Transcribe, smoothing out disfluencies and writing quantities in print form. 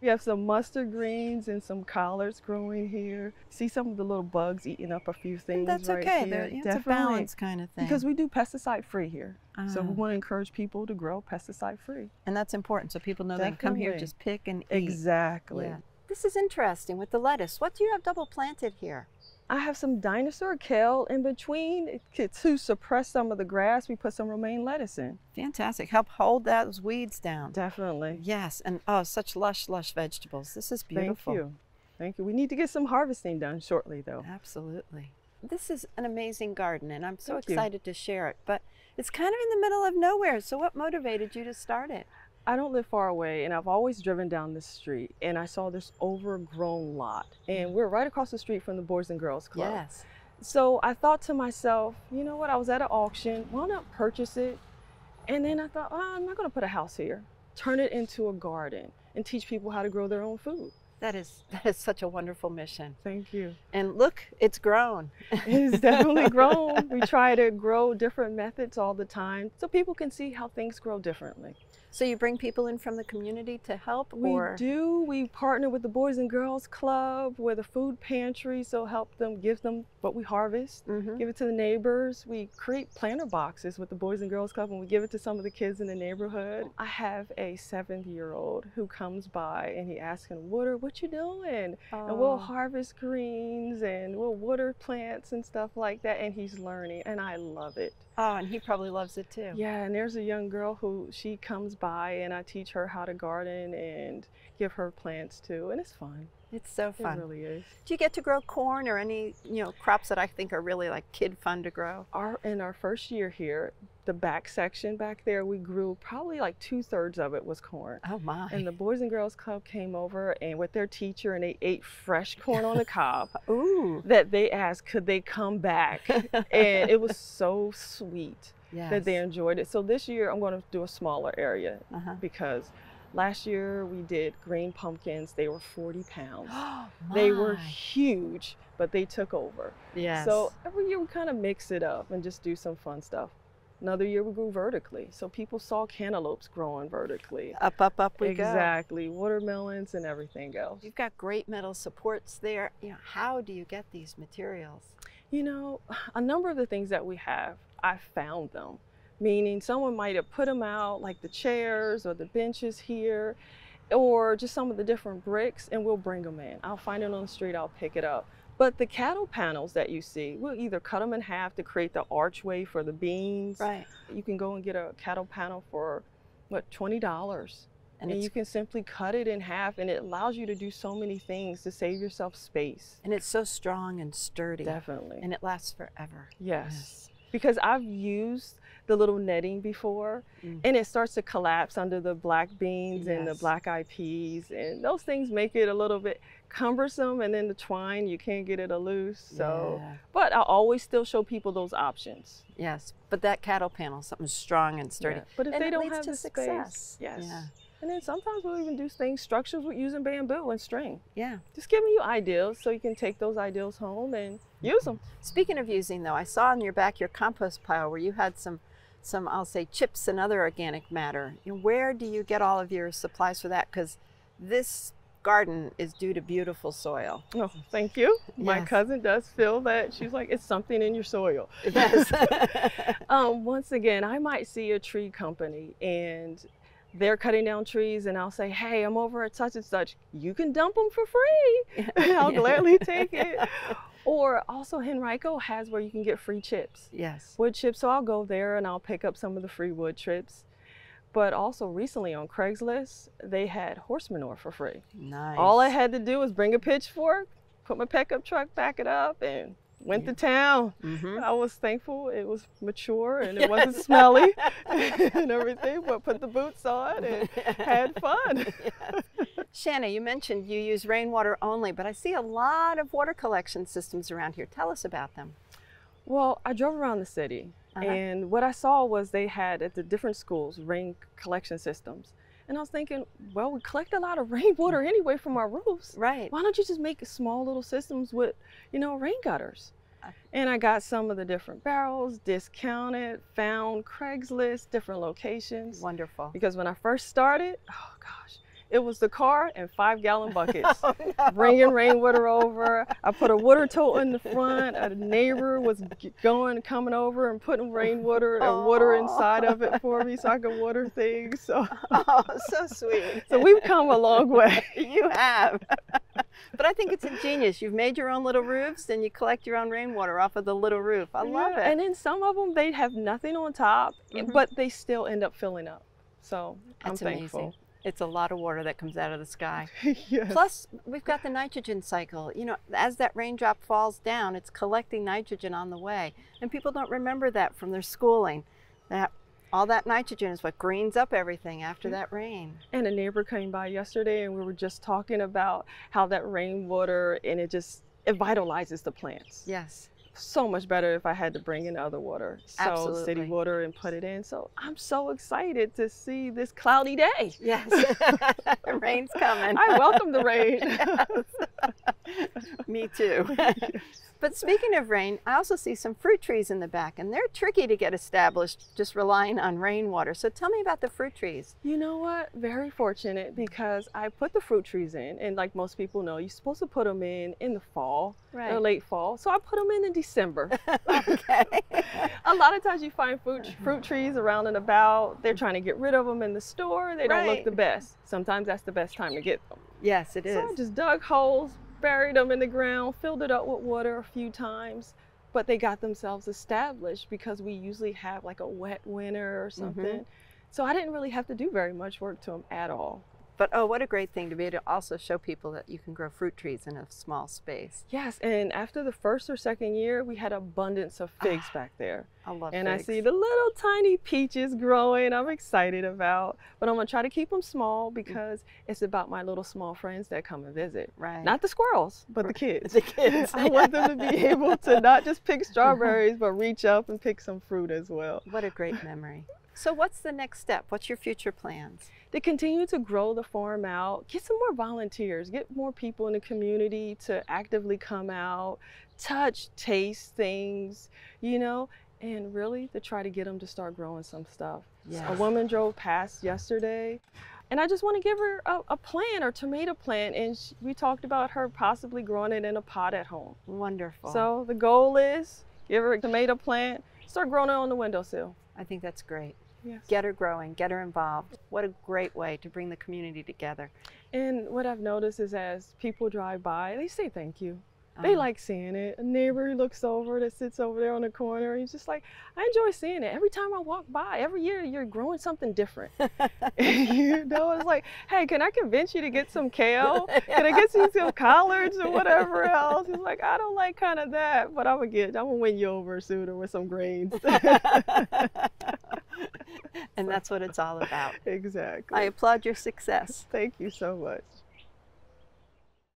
We have some mustard greens and some collards growing here. See some of the little bugs eating up a few things That's right okay. here. It's a balance kind of thing. Because we do pesticide free here. So we want to encourage people to grow pesticide free. And that's important so people know they can come here, just pick and eat. Exactly. Yeah. This is interesting with the lettuce. What do you have double planted here? I have some dinosaur kale in between. To suppress some of the grass, we put some romaine lettuce in. Fantastic. Help hold those weeds down. Definitely. Yes, and oh, such lush vegetables. This is beautiful. Thank you. Thank you. We need to get some harvesting done shortly, though. Absolutely. This is an amazing garden, and I'm so excited to share it. But it's kind of in the middle of nowhere, so what motivated you to start it? I don't live far away, and I've always driven down this street, and I saw this overgrown lot. And we're right across the street from the Boys and Girls Club. Yes. So I thought to myself, you know what, I was at an auction, why not purchase it? And then I thought, oh, I'm not going to put a house here. Turn it into a garden and teach people how to grow their own food. That is such a wonderful mission. Thank you. And look, it's grown. It's definitely grown. We try to grow different methods all the time so people can see how things grow differently. So you bring people in from the community to help? We do. We partner with the Boys and Girls Club, with a food pantry, so help them, give them what we harvest, give it to the neighbors. We create planter boxes with the Boys and Girls Club, and we give it to some of the kids in the neighborhood. I have a 7-year-old who comes by and he asks him, what you doing? Oh. And we'll harvest greens and we'll water plants and stuff like that, and he's learning, and I love it. Oh, and he probably loves it too. Yeah, and there's a young girl who she comes by and I teach her how to garden and give her plants too, and it's fun. It's so fun. It really is. Do you get to grow corn or any, crops that I think are really like kid fun to grow? In our first year here, the back section back there, we grew probably like 2/3 of it was corn. Oh my. And the Boys and Girls Club came over and with their teacher, and they ate fresh corn on the cob. Ooh. That they asked, could they come back? And it was so sweet that they enjoyed it. So this year I'm going to do a smaller area because last year we did green pumpkins. They were 40 pounds. They were huge, but they took over. Yes. So every year we kind of mix it up and just do some fun stuff. Another year we grew vertically. So people saw cantaloupes growing vertically. Up we go. Exactly. Watermelons and everything else. You've got great metal supports there. How do you get these materials? A number of the things that we have, I found them. Meaning someone might have put them out, like the chairs or the benches here, or just some of the different bricks, and we'll bring them in. I'll find it on the street, I'll pick it up. But the cattle panels that you see, we'll either cut them in half to create the archway for the beans. Right. You can go and get a cattle panel for, $20. And you can simply cut it in half, and it allows you to do so many things to save yourself space. And it's so strong and sturdy. Definitely. And it lasts forever. Yes. Because I've used the little netting before, and it starts to collapse under the black beans and the black eyed peas, and those things make it a little bit cumbersome, and then the twine, you can't get it loose. So, but I always still show people those options. Yes, but that cattle panel, something strong and sturdy. But if and they don't leads have to the success. space, and then sometimes we'll even do things, structures with using bamboo and string. Yeah. Just giving you ideas so you can take those ideas home and use them. Speaking of using though, I saw in your back your compost pile where you had some I'll say chips and other organic matter. Where do you get all of your supplies for that? Because this garden is due to beautiful soil. Oh, thank you. Yes. My cousin does feel that. She's like, it's something in your soil. Yes. Once again, I might see a tree company and they're cutting down trees, and I'll say, hey, I'm over at such and such. You can dump them for free. I'll gladly take it. Or also Henrico has where you can get free chips. Yes. Wood chips. So I'll go there and I'll pick up some of the free wood chips. But also recently on Craigslist, they had horse manure for free. Nice. All I had to do was bring a pitchfork, put my pickup truck, back it up, and went to town. I was thankful it was mature and it wasn't smelly and everything, but put the boots on and had fun. Shana, you mentioned you use rainwater only, but I see a lot of water collection systems around here. Tell us about them. Well, I drove around the city and what I saw was they had at the different schools rain collection systems. And I was thinking, well, we collect a lot of rainwater anyway from our roofs. Right. Why don't you just make small little systems with, rain gutters? And I got some of the different barrels, discounted, found Craigslist, different locations. Wonderful. Because when I first started, oh gosh, It was the car and 5-gallon buckets. Oh, no. Bringing rainwater over. I put a water tote in the front. A neighbor was coming over and putting rainwater and water inside of it for me so I could water things. So, oh, so sweet. So we've come a long way. You have. But I think it's ingenious. You've made your own little roofs and you collect your own rainwater off of the little roof. I love it. And then some of them, they have nothing on top, but they still end up filling up. So I'm thankful. Amazing. It's a lot of water that comes out of the sky. Yes. Plus, we've got the nitrogen cycle. You know, as that raindrop falls down, it's collecting nitrogen on the way. And people don't remember that from their schooling. That all that nitrogen is what greens up everything after that rain. And a neighbor came by yesterday and we were just talking about how that rainwater, and it vitalizes the plants. Yes. So much better if I had to bring in other water. So Absolutely. city water and put it in. So I'm so excited to see this cloudy day. Yes. Rain's coming. I welcome the rain. Yes. Me too. But speaking of rain, I also see some fruit trees in the back, and they're tricky to get established just relying on rainwater. So tell me about the fruit trees. You know what? Very fortunate, because I put the fruit trees in, and like most people know, you're supposed to put them in the fall, or late fall. So I put them in December. Okay. A lot of times you find fruit trees around and about. They're trying to get rid of them in the store. They don't look the best. Sometimes that's the best time to get them. Yes, it is. So I just dug holes, buried them in the ground, filled it up with water a few times, but they got themselves established because we usually have like a wet winter or something. So I didn't really have to do very much work to them at all. But oh, what a great thing to be able to also show people that you can grow fruit trees in a small space. Yes, and after the first or second year, we had abundance of figs back there. I love and figs. I see the little tiny peaches growing. I'm excited about, but I'm gonna try to keep them small because it's about my little small friends that come and visit. Right. Not the squirrels, but the kids. The kids. I want them to be able to not just pick strawberries, but reach up and pick some fruit as well. What a great memory. So what's the next step? What's your future plans? To continue to grow the farm out, get some more volunteers, get more people in the community to actively come out, touch, taste things, you know, and really to try to get them to start growing some stuff. Yes. A woman drove past yesterday, and I just want to give her a plant or tomato plant, and we talked about her possibly growing it in a pot at home. Wonderful. So the goal is give her a tomato plant, start growing it on the windowsill. I think that's great. Yes. Get her growing, get her involved. What a great way to bring the community together. And what I've noticed is as people drive by, they say thank you. They like seeing it. A neighbor looks over that sits over there on the corner. He's just like, I enjoy seeing it. Every time I walk by, every year you're growing something different. You know, it's like, hey, can I convince you to get some kale? Can I get you some collards or whatever else? He's like, I don't like kind of that, but I'm gonna win you over sooner with some grains. And that's what it's all about. Exactly. I applaud your success. Thank you so much.